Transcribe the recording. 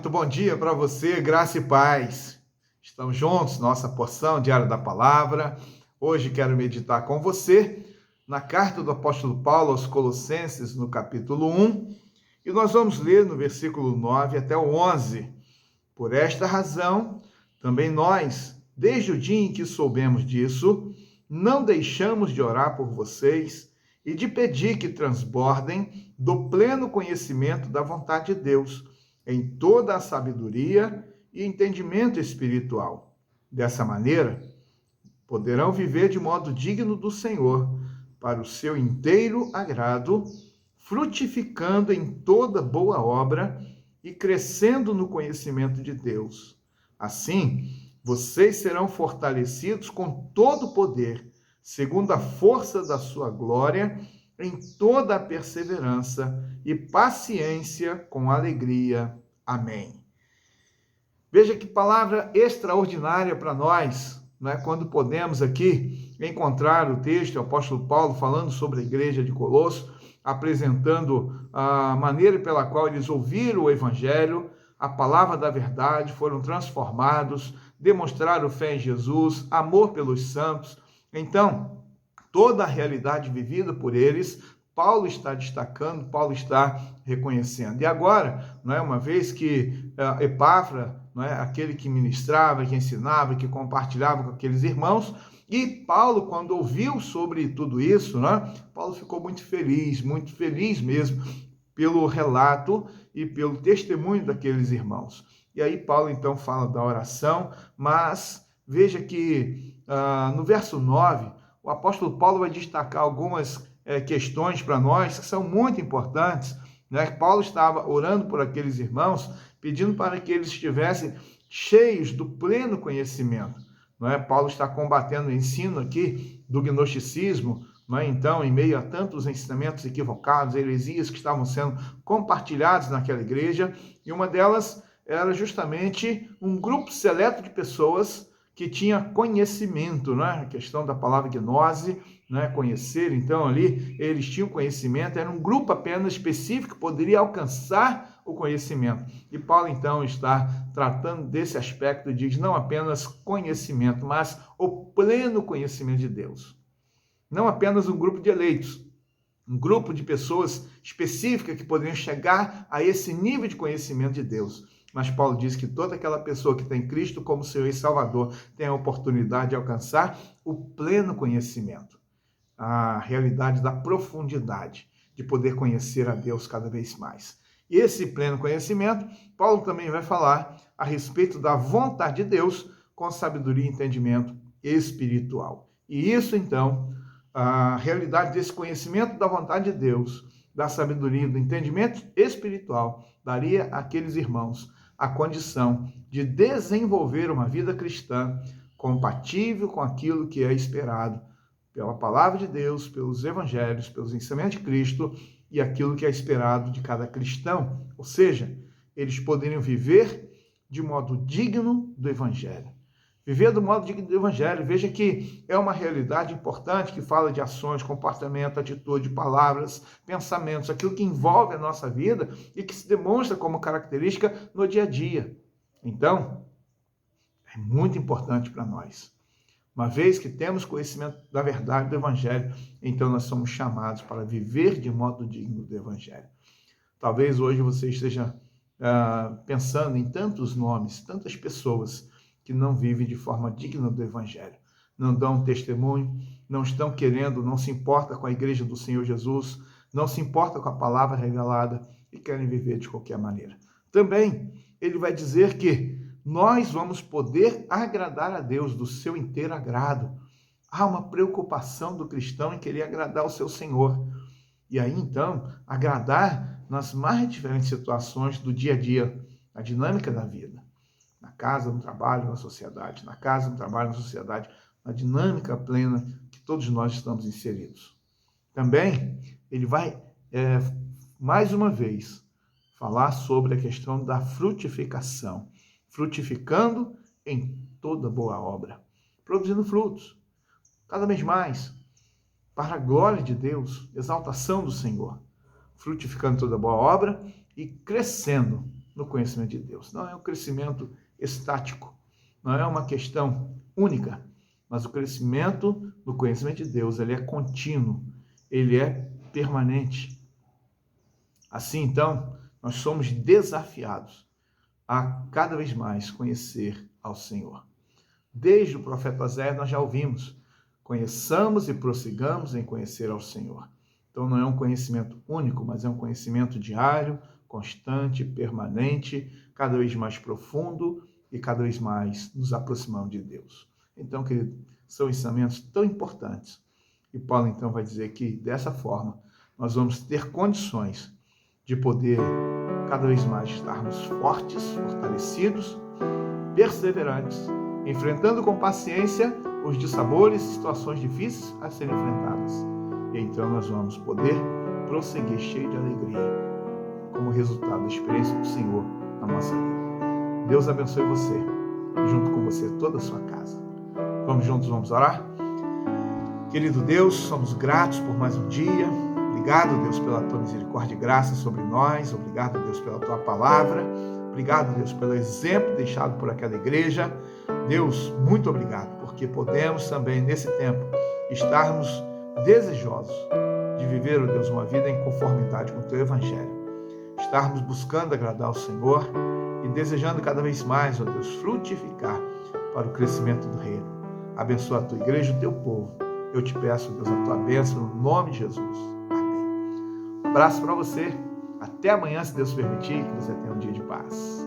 muito bom dia para você, graça e paz. Estamos juntos, nossa porção diária da palavra. Hoje quero meditar com você na carta do apóstolo Paulo aos Colossenses, no capítulo 1, e nós vamos ler no versículo 9 até o 11. Por esta razão, também nós, desde o dia em que soubemos disso, não deixamos de orar por vocês e de pedir que transbordem do pleno conhecimento da vontade de Deus, em toda a sabedoria e entendimento espiritual. Dessa maneira, poderão viver de modo digno do Senhor, para o seu inteiro agrado, frutificando em toda boa obra e crescendo no conhecimento de Deus. Assim, vocês serão fortalecidos com todo o poder, segundo a força da sua glória, em toda a perseverança e paciência com alegria. Amém. Veja que palavra extraordinária para nós, né? Quando podemos aqui encontrar o texto, o apóstolo Paulo falando sobre a igreja de Colosso, apresentando a maneira pela qual eles ouviram o evangelho, a palavra da verdade, foram transformados, demonstraram fé em Jesus, amor pelos santos. Então, toda a realidade vivida por eles, Paulo está destacando, Paulo está reconhecendo. E agora, não é, uma vez que Epáfra, não é, aquele que ministrava, que ensinava, que compartilhava com aqueles irmãos, e Paulo, quando ouviu sobre tudo isso, não é, Paulo ficou muito feliz mesmo, pelo relato e pelo testemunho daqueles irmãos. E aí Paulo então fala da oração, mas veja que no verso 9, o apóstolo Paulo vai destacar algumas questões para nós que são muito importantes, né? Paulo estava orando por aqueles irmãos, pedindo para que eles estivessem cheios do pleno conhecimento. Não é? Paulo está combatendo o ensino aqui do gnosticismo, não é? Então, em meio a tantos ensinamentos equivocados, heresias que estavam sendo compartilhados naquela igreja, e uma delas era justamente um grupo seleto de pessoas que tinha conhecimento, né? A questão da palavra gnose, né? Conhecer, então ali eles tinham conhecimento, era um grupo apenas específico que poderia alcançar o conhecimento. E Paulo então está tratando desse aspecto, diz não apenas conhecimento, mas o pleno conhecimento de Deus. Não apenas um grupo de eleitos, um grupo de pessoas específicas que poderiam chegar a esse nível de conhecimento de Deus. Mas Paulo diz que toda aquela pessoa que tem Cristo como Senhor e Salvador tem a oportunidade de alcançar o pleno conhecimento, a realidade da profundidade, de poder conhecer a Deus cada vez mais. E esse pleno conhecimento, Paulo também vai falar a respeito da vontade de Deus com sabedoria e entendimento espiritual. E isso, então, a realidade desse conhecimento da vontade de Deus, da sabedoria, do entendimento espiritual, daria àqueles irmãos a condição de desenvolver uma vida cristã compatível com aquilo que é esperado pela palavra de Deus, pelos evangelhos, pelos ensinamentos de Cristo e aquilo que é esperado de cada cristão. Ou seja, eles poderiam viver de modo digno do evangelho. Viver do modo digno do evangelho. Veja que é uma realidade importante que fala de ações, comportamento, atitude, palavras, pensamentos, aquilo que envolve a nossa vida e que se demonstra como característica no dia a dia. Então, é muito importante para nós. Uma vez que temos conhecimento da verdade do evangelho, então nós somos chamados para viver de modo digno do evangelho. Talvez hoje você esteja pensando em tantos nomes, tantas pessoas que não vivem de forma digna do evangelho, não dão testemunho, não estão querendo, não se importa com a igreja do Senhor Jesus, não se importa com a palavra revelada e querem viver de qualquer maneira. Também ele vai dizer que nós vamos poder agradar a Deus do seu inteiro agrado. Há uma preocupação do cristão em querer agradar o seu Senhor. E aí, então, agradar nas mais diferentes situações do dia a dia, a dinâmica da vida. Na casa, no trabalho, na sociedade. Na casa, no trabalho, na sociedade. Na dinâmica plena que todos nós estamos inseridos. Também, ele vai, mais uma vez, falar sobre a questão da frutificação. Frutificando em toda boa obra. Produzindo frutos. Cada vez mais. Para a glória de Deus, exaltação do Senhor. Frutificando toda boa obra e crescendo no conhecimento de Deus. Não é um crescimento estático, não é uma questão única, mas o crescimento no conhecimento de Deus, ele é contínuo, ele é permanente. Assim, então, nós somos desafiados a cada vez mais conhecer ao Senhor. Desde o profeta Oséias nós já ouvimos: conheçamos e prossigamos em conhecer ao Senhor. Então não é um conhecimento único, mas é um conhecimento diário, constante, permanente, cada vez mais profundo e cada vez mais nos aproximando de Deus. Então, querido, são ensinamentos tão importantes. E Paulo então vai dizer que dessa forma nós vamos ter condições de poder cada vez mais estarmos fortes, fortalecidos, perseverantes, enfrentando com paciência os dissabores e situações difíceis a serem enfrentadas. E então nós vamos poder prosseguir cheio de alegria, como resultado da experiência do Senhor na nossa vida. Deus abençoe você, e junto com você toda a sua casa. Vamos juntos, vamos orar? Querido Deus, somos gratos por mais um dia. Obrigado, Deus, pela tua misericórdia e graça sobre nós. Obrigado, Deus, pela tua palavra. Obrigado, Deus, pelo exemplo deixado por aquela igreja. Deus, muito obrigado, porque podemos também, nesse tempo, estarmos desejosos de viver, ó Deus, uma vida em conformidade com o teu evangelho. Estarmos buscando agradar ao Senhor e desejando cada vez mais, ó Deus, frutificar para o crescimento do reino. Abençoa a tua igreja e o teu povo. Eu te peço, Deus, a tua bênção no nome de Jesus. Amém. Um abraço para você. Até amanhã, se Deus permitir, que você tenha um dia de paz.